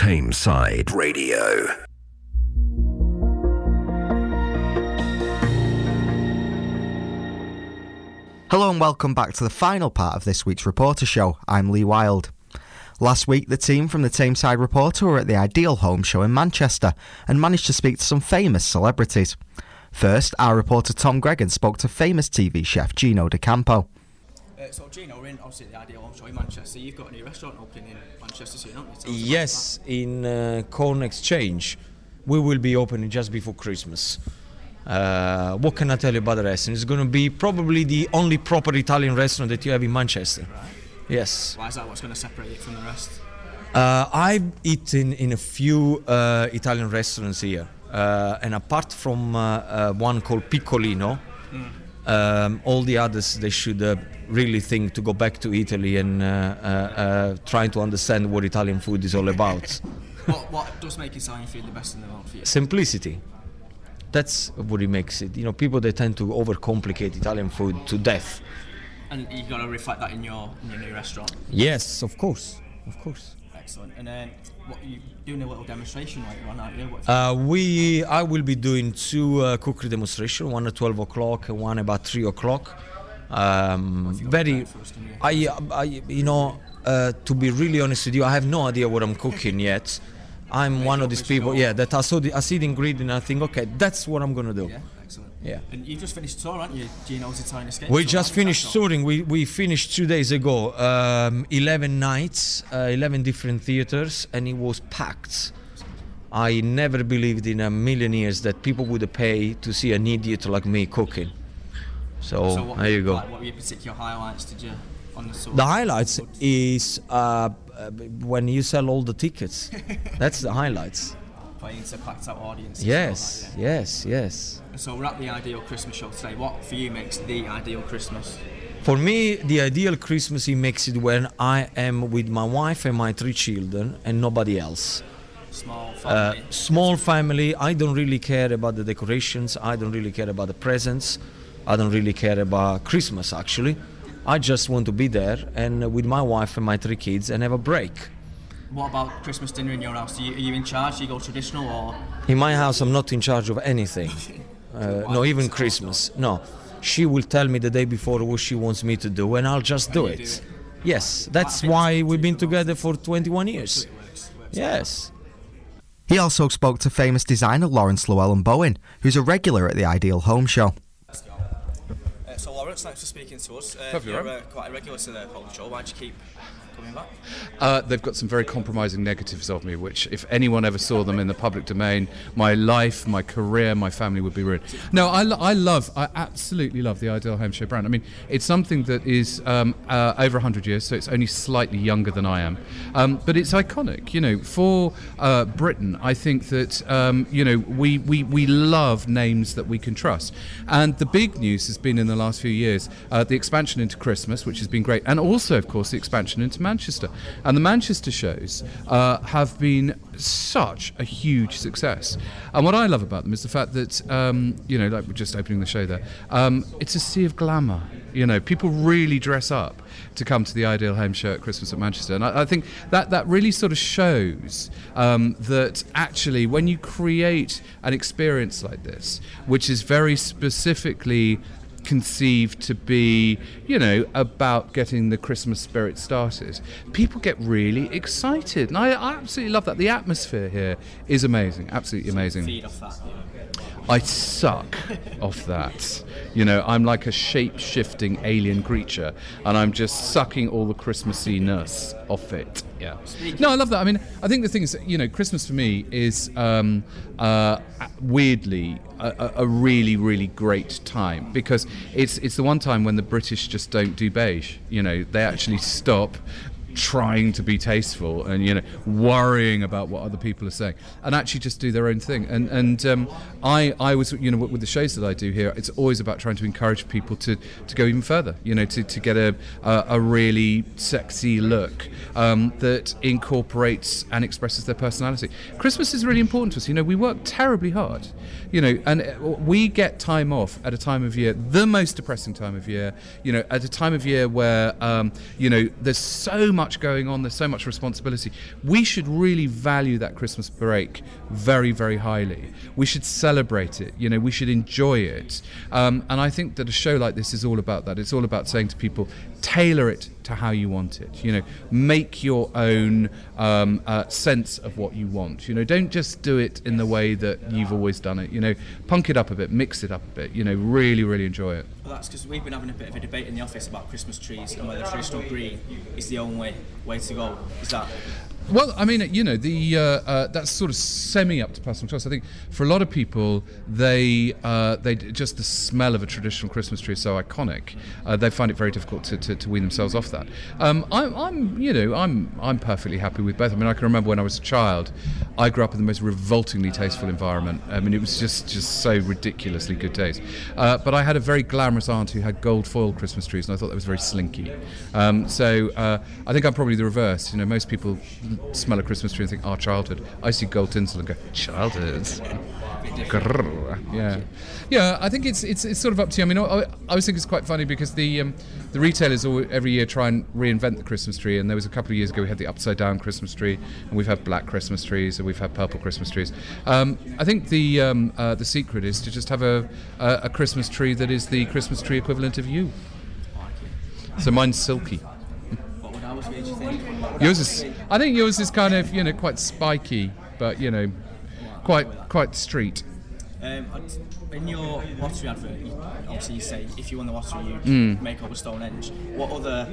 Tameside Radio. Hello and welcome back to the final part of this week's Reporter Show. I'm Lee Wild. Last week, the team from the Tameside Reporter were at the Ideal Home Show in Manchester and managed to speak to some famous celebrities. First, our reporter Tom Gregan spoke to famous TV chef Gino D'Acampo. So Gino, we're in obviously the Ideal Home Show in Manchester. You've got a new restaurant opening in Manchester soon, haven't you? Yes, in Corn Exchange. We will be opening just before Christmas. What can I tell you about the restaurant? It's going to be probably the only proper Italian restaurant that you have in Manchester. Right. Yes. Why is that? What's going to separate it from the rest? I've eaten in a few Italian restaurants here, and apart from one called Piccolino, all the others, they should really think to go back to Italy and try to understand what Italian food is all about. What does make Italian food the best in the world for you? Simplicity. That's what it makes it. You know, people, they tend to overcomplicate Italian food to death. And you've got to reflect that in your new restaurant? Yes, of course. Excellent. And then, what are you doing a little demonstration later on, aren't you? I will be doing two cookery demonstrations, one at 12 o'clock and one about 3 o'clock. To be really honest with you, I have no idea what I'm cooking yet. I'm one of these people, that I see the ingredient and I think, okay, that's what I'm going to do. Yeah, excellent. Yeah. And you've just finished tour, haven't you? Gino's Italian Escape. We just finished touring. We finished 2 days ago. 11 nights, 11 different theaters, and it was packed. I never believed in a million years that people would pay to see an idiot like me cooking. So there you go. What were your particular highlights did you on the tour? The highlights is when you sell all the tickets. That's the highlights. Playing to packed out audiences. Yes. So we're at the Ideal Christmas show today. What for you makes the ideal Christmas? For me, the ideal Christmas, it makes it when I am with my wife and my 3 children and nobody else. Small family. I don't really care about the decorations. I don't really care about the presents. I don't really care about Christmas, actually. I just want to be there and with my wife and my 3 kids and have a break. What about Christmas dinner in your house? Are you in charge? Do you go traditional or? In my house, I'm not in charge of anything. No, even Christmas. No. She will tell me the day before what she wants me to do and I'll just do it. Yes, that's why we've been together for 21 years. Yes. He also spoke to famous designer Lawrence Llewellyn-Bowen, who's a regular at the Ideal Home Show. So Lawrence, thanks for speaking to us. You're quite a regular to the whole show. Why do you keep coming back? They've got some very compromising negatives of me, which if anyone ever saw them in the public domain, my life, my career, my family would be ruined. No, I absolutely love the Ideal Home Show brand. I mean, it's something that is over 100 years, so it's only slightly younger than I am. But it's iconic, you know, for Britain. I think that, we love names that we can trust. And the big news has been in the last few years, the expansion into Christmas, which has been great, and also, of course, the expansion into Manchester. And the Manchester shows have been such a huge success. And what I love about them is the fact that, like we're just opening the show there, it's a sea of glamour. You know, people really dress up to come to the Ideal Home Show at Christmas at Manchester. And I think that really sort of shows that actually when you create an experience like this, which is very specifically conceived to be, about getting the Christmas spirit started, people get really excited. And I absolutely love that. The atmosphere here is amazing, absolutely amazing. Feed off that. I suck off that. I'm like a shape-shifting alien creature, and I'm just sucking all the Christmassiness off it. Yeah. No, I love that. I mean, I think the thing is, Christmas for me is weirdly a really, really great time, because it's the one time when the British just don't do beige. They actually stop trying to be tasteful and worrying about what other people are saying, and actually just do their own thing. And I was with the shows that I do here, it's always about trying to encourage people to go even further, to get a really sexy look that incorporates and expresses their personality. Christmas is really important to us. We work terribly hard, and we get time off at a time of year, the most depressing time of year, at a time of year where there's so much much going on, there's so much responsibility. We should really value that Christmas break very, very highly. We should celebrate it, we should enjoy it. And I think that a show like this is all about that. It's all about saying to people, tailor it to how you want it. Make your own sense of what you want. Don't just do it in the way that you've always done it. Punk it up a bit, mix it up a bit. Really, really enjoy it. Well, that's because we've been having a bit of a debate in the office about Christmas trees and whether traditional green is the only way to go. Is that? Well, I mean, that's sort of semi up to personal choice. I think for a lot of people, they just the smell of a traditional Christmas tree is so iconic. They find it very difficult to wean themselves off that. I'm perfectly happy with both. I mean, I can remember when I was a child, I grew up in the most revoltingly tasteful environment. I mean, it was just so ridiculously good taste. But I had a very glamorous aunt who had gold foil Christmas trees, and I thought that was very slinky. So I think I'm probably the reverse. Most people smell a Christmas tree and think, childhood. I see gold tinsel and go, childhood. Yeah. I think it's sort of up to you. I mean, I always think it's quite funny because the retailers every year try and reinvent the Christmas tree. And there was a couple of years ago we had the upside down Christmas tree, and we've had black Christmas trees, and we've had purple Christmas trees. I think the secret is to just have a Christmas tree that is the Christmas tree equivalent of you. So mine's silky. I think yours is kind of quite spiky, but quite street. In your lottery advert, obviously you say if you won the lottery you'd make over Stonehenge. What other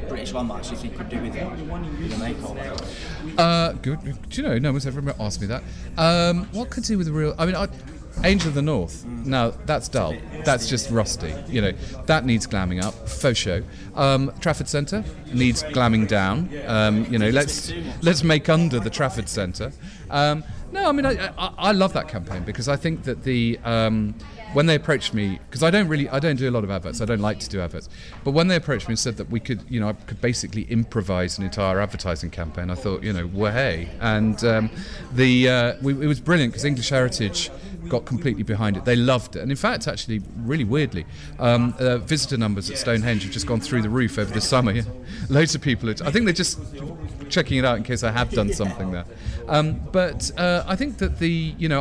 British landmarks do you think could do with a makeover? Good. Do you know, no one's ever asked me that. What could do with a real... I mean, Angel of the North. Now, that's dull. That's just rusty. That needs glamming up. Faux show. Trafford Centre needs glamming down. Let's make under the Trafford Centre. No, I mean, I love that campaign because I think that when they approached me, because I don't do a lot of adverts, I don't like to do adverts, but when they approached me and said that we could, I could basically improvise an entire advertising campaign, I thought, well, hey, and it was brilliant because English Heritage got completely behind it. They loved it, and in fact, actually, really weirdly, visitor numbers at Stonehenge have just gone through the roof over the summer. Yeah. Loads of people. I think they're just checking it out in case I have done something there. But I think that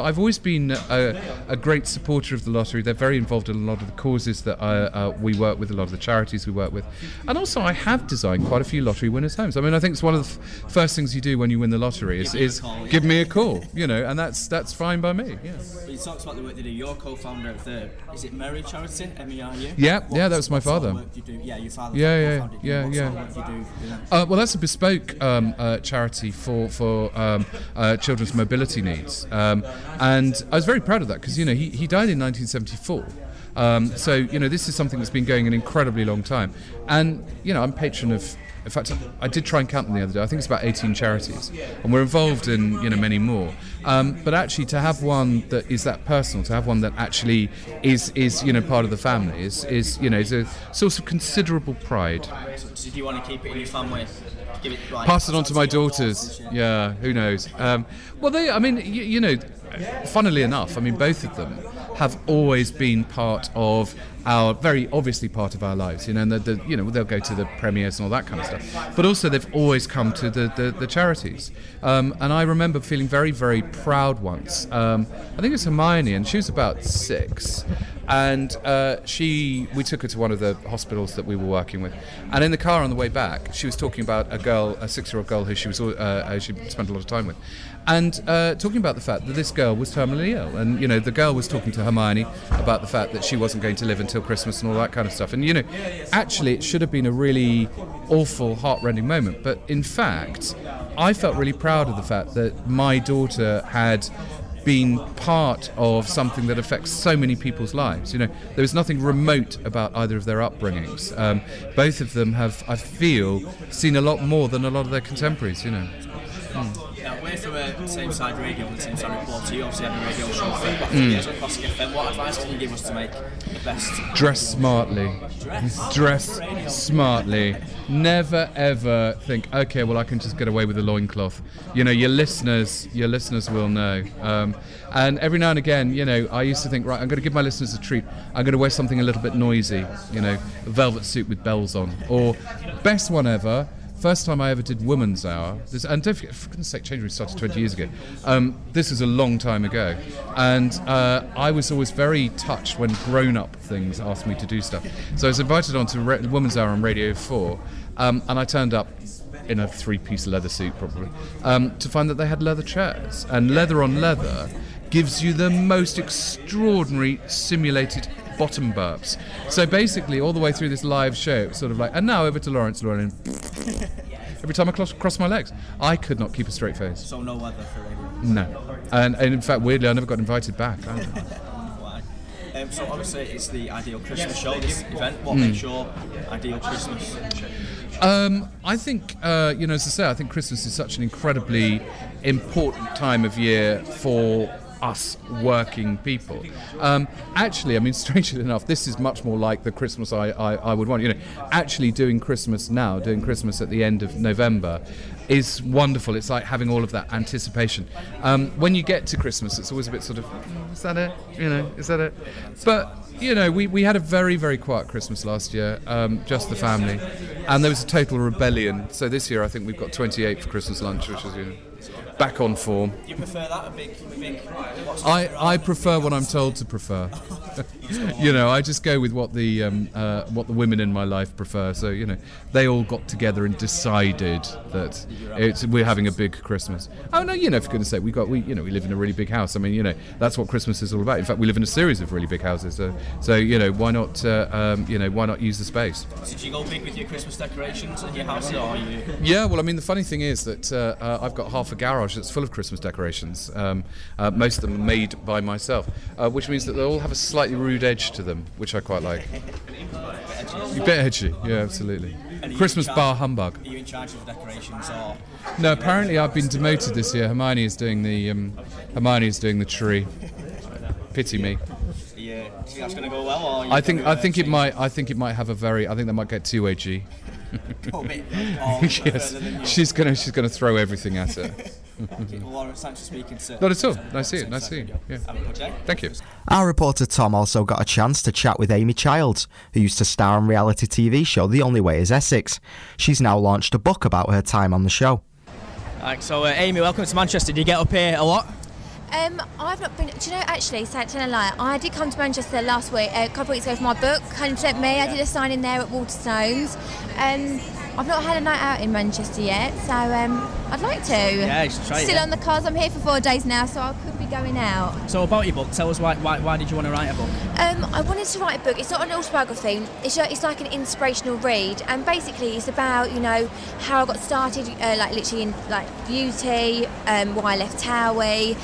I've always been a great supporter of the lottery. They're very involved in a lot of the causes that we work with, a lot of the charities we work with, and also I have designed quite a few lottery winners' homes. I mean, I think it's one of the first things you do when you win the lottery is give me a call, and that's fine by me. Yeah. You talked about the work they do. You're co-founder of is it Mary Charity? MERU? Yeah, that was my father. What work do you do? Yeah, your father. Yeah. What sort of work do you do? Well, that's a bespoke charity for children's mobility needs, and I was very proud of that because he died in 1974. So this is something that's been going an incredibly long time, and I'm patron of. In fact, I did try and count them the other day. I think it's about 18 charities, and we're involved in many more. But actually, to have one that is that personal, to have one that actually is part of the family, is a source of considerable pride. So do you want to keep it in your family? Pass it on to my daughters. Yeah, who knows? Funnily enough, both of them have always been part of very obviously part of our lives, and they'll go to the premieres and all that kind of stuff. But also they've always come to the charities. And I remember feeling very, very proud once. I think it was Hermione, and she was about 6. And we took her to one of the hospitals that we were working with, and in the car on the way back, she was talking about a 6-year-old girl who she spent a lot of time with, and talking about the fact that this girl was terminally ill, and the girl was talking to Hermione about the fact that she wasn't going to live until Christmas and all that kind of stuff. And actually, it should have been a really awful, heartrending moment, but in fact, I felt really proud of the fact that my daughter had been part of something that affects so many people's lives. There was nothing remote about either of their upbringings. Both of them have, I feel, seen a lot more than a lot of their contemporaries. Now, we're from Tameside Radio and the Tameside Reporter. You obviously had a radio show for about 3 years on Classic FM. What advice can you give us to make the best? Dress smartly. Dress smartly. Never ever think, okay, well, I can just get away with a loincloth. Your listeners will know. And every now and again, I used to think, right, I'm going to give my listeners a treat. I'm going to wear something a little bit noisy, a velvet suit with bells on. Or, best one ever, first time I ever did Woman's Hour. And don't forget, for goodness sake, Change Room started 20 years ago. This was a long time ago. And I was always very touched when grown-up things asked me to do stuff. So I was invited on to Woman's Hour on Radio 4, and I turned up in a 3-piece leather suit, probably, to find that they had leather chairs. And leather on leather gives you the most extraordinary simulated bottom burps. So basically, all the way through this live show, it was sort of like, and now over to Lawrence Llewellyn. Every time I cross my legs, I could not keep a straight face. So no weather for radio? No. And in fact, weirdly, I never got invited back. Why? So obviously, it's the Ideal Christmas show, this event. What makes your ideal Christmas? I think, as I say, I think Christmas is such an incredibly important time of year for us working people. Actually, I mean, strangely enough, this is much more like the Christmas I would want. Actually doing Christmas now, doing Christmas at the end of November, is wonderful. It's like having all of that anticipation. When you get to Christmas, it's always a bit sort of, is that it? Is that it? But we had a very, very quiet Christmas last year, just the family, and there was a total rebellion. So this year, I think we've got 28 for Christmas lunch, which is back on form. You prefer that, a big I prefer what I'm told to prefer. I just go with what the women in my life prefer. So they all got together and decided that we're having a big Christmas. Oh no, for goodness sake, we live in a really big house. I mean, that's what Christmas is all about. In fact, we live in a series of really big houses. So why not use the space? So did you go big with your Christmas decorations in your house, or are you? Yeah, well, I mean, the funny thing is that I've got half a garage that's full of Christmas decorations. Most of them are made by myself, which means that they all have a slightly rude edge to them, which I quite like. A bit edgy, yeah, absolutely. Christmas bar humbug. Are you in charge of the decorations, or? No, apparently I've been demoted this year. Hermione is doing the tree. Pity me. Yeah, do you think that's going to go well, or? I think it might have a very. I think that might get too edgy. Yes, she's gonna throw everything at it. Okay, well, Lawrence, thanks for speaking to. Not at all. Nice to see you. Yeah. Have a good day. Thank you. Our reporter Tom also got a chance to chat with Amy Childs, who used to star on reality TV show The Only Way is Essex. She's now launched a book about her time on the show. Right, so Amy, welcome to Manchester. Do you get up here a lot? I've not been. Do you know, actually, tell a lie, I did come to Manchester last week, a couple of weeks ago for my book, 100% Me. I did a signing there at Waterstones. I've not had a night out in Manchester yet, so I'd like to. Yeah, you should try it. Still on the cards. I'm here for 4 days now, so I could be going out. So about your book, tell us why did you want to write a book? I wanted to write a book. It's not an autobiography. It's like an inspirational read, and basically it's about how I got started, literally in beauty, why I left Towie.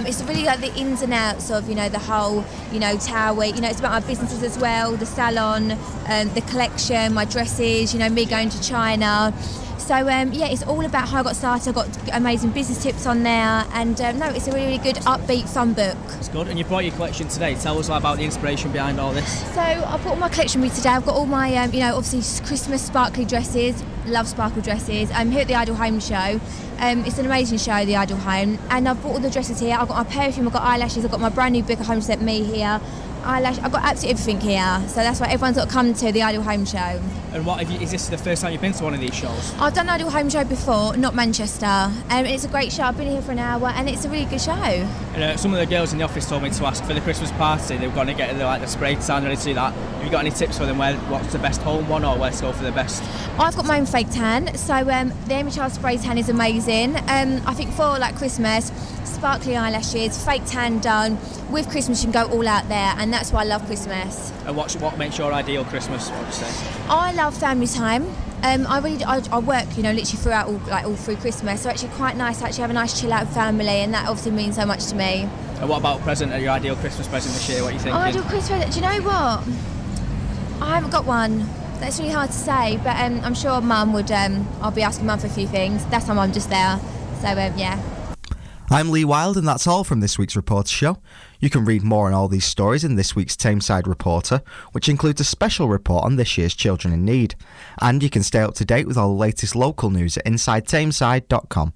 It's really like the ins and outs of the whole Towie. It's about my businesses as well, the salon, the collection, my dresses. Me going to China. So it's all about how I got started. I've got amazing business tips on there, and it's a really, really good, upbeat, fun book. It's good. And you brought your collection today. Tell us about the inspiration behind all this. So I brought all my collection with me today. I've got all my, obviously Christmas sparkly dresses. Love sparkle dresses. I'm here at the Idle Home show. It's an amazing show, the Idle Home, and I've brought all the dresses here. I've got my perfume, I've got eyelashes, I've got my brand new book, 100% Me here. I've got absolutely everything here, so that's why everyone's got to come to the Idle Home show. And is this the first time you've been to one of these shows? I've done Idle Home show before, not Manchester, and it's a great show. I've been here for an hour, and it's a really good show. And some of the girls in the office told me to ask for the Christmas party. They were going to get the spray tan ready to do that. Have you got any tips for them? What's the best home one, or where to go for the best? I've got my own fake tan, so the Amy Childs spray tan is amazing. I think for Christmas, sparkly eyelashes, fake tan done. With Christmas, you can go all out there, and that's why I love Christmas. And what makes your ideal Christmas? What would you say? I love family time. I work, literally throughout all through Christmas. So actually, quite nice to actually have a nice chill out with family, and that obviously means so much to me. And what about your ideal Christmas present this year? What are you thinking? Ideal Christmas present? Do you know what? I haven't got one. That's really hard to say, but I'm sure Mum would. I'll be asking Mum for a few things. That's why I'm just there. So yeah. I'm Lee Wild, and that's all from this week's Reporter Show. You can read more on all these stories in this week's Tameside Reporter, which includes a special report on this year's Children in Need. And you can stay up to date with all the latest local news at InsideTameside.com.